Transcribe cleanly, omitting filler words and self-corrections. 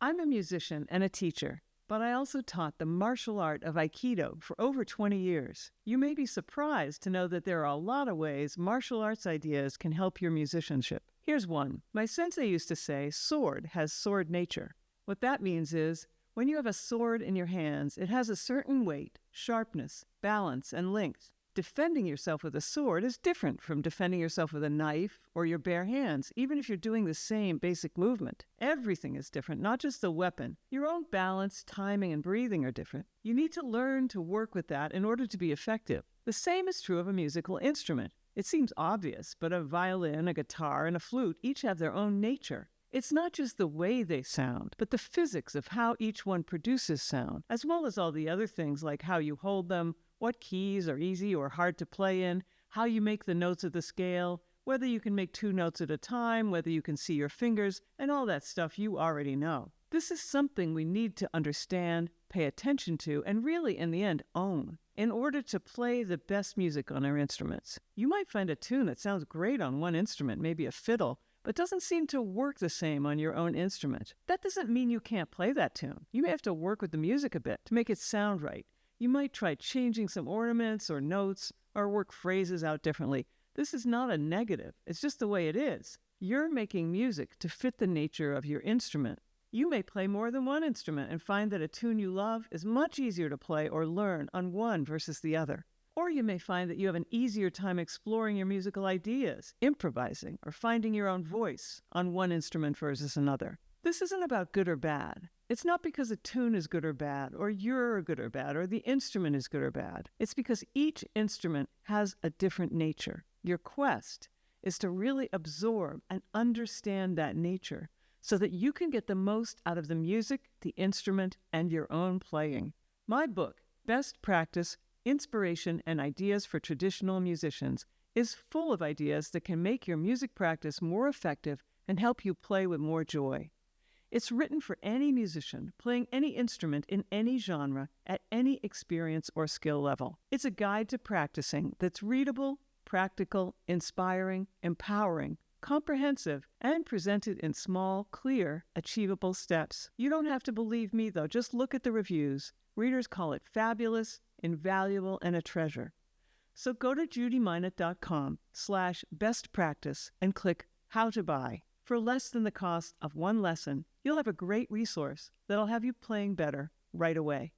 I'm a musician and a teacher, but I also taught the martial art of aikido for over 20 years. You may be surprised to know that there are a lot of ways martial arts ideas can help your musicianship. Here's one. My sensei used to say, sword has sword nature. What that means is, when you have a sword in your hands, it has a certain weight, sharpness, balance, and length. Defending yourself with a sword is different from defending yourself with a knife or your bare hands, even if you're doing the same basic movement. Everything is different, not just the weapon. Your own balance, timing, and breathing are different. You need to learn to work with that in order to be effective. The same is true of a musical instrument. It seems obvious, but a violin, a guitar, and a flute each have their own nature. It's not just the way they sound, but the physics of how each one produces sound, as well as all the other things like how you hold them, what keys are easy or hard to play in, how you make the notes of the scale, whether you can make 2 notes at a time, whether you can see your fingers, and all that stuff you already know. This is something we need to understand, pay attention to, and really, in the end, own, in order to play the best music on our instruments. You might find a tune that sounds great on one instrument, maybe a fiddle, but doesn't seem to work the same on your own instrument. That doesn't mean you can't play that tune. You may have to work with the music a bit to make it sound right. You might try changing some ornaments or notes or work phrases out differently. This is not a negative. It's just the way it is. You're making music to fit the nature of your instrument. You may play more than one instrument and find that a tune you love is much easier to play or learn on one versus the other. Or you may find that you have an easier time exploring your musical ideas, improvising, or finding your own voice on one instrument versus another. This isn't about good or bad. It's not because a tune is good or bad, or you're good or bad, or the instrument is good or bad. It's because each instrument has a different nature. Your quest is to really absorb and understand that nature so that you can get the most out of the music, the instrument, and your own playing. My book, Best Practice, Inspiration and Ideas for Traditional Musicians, is full of ideas that can make your music practice more effective and help you play with more joy. It's written for any musician playing any instrument in any genre at any experience or skill level. It's a guide to practicing that's readable, practical, inspiring, empowering, comprehensive, and presented in small, clear, achievable steps. You don't have to believe me, though. Just look at the reviews. Readers call it fabulous, invaluable, and a treasure. So go to judyminot.com/bestpractice and click How to Buy. For less than the cost of one lesson, you'll have a great resource that'll have you playing better right away.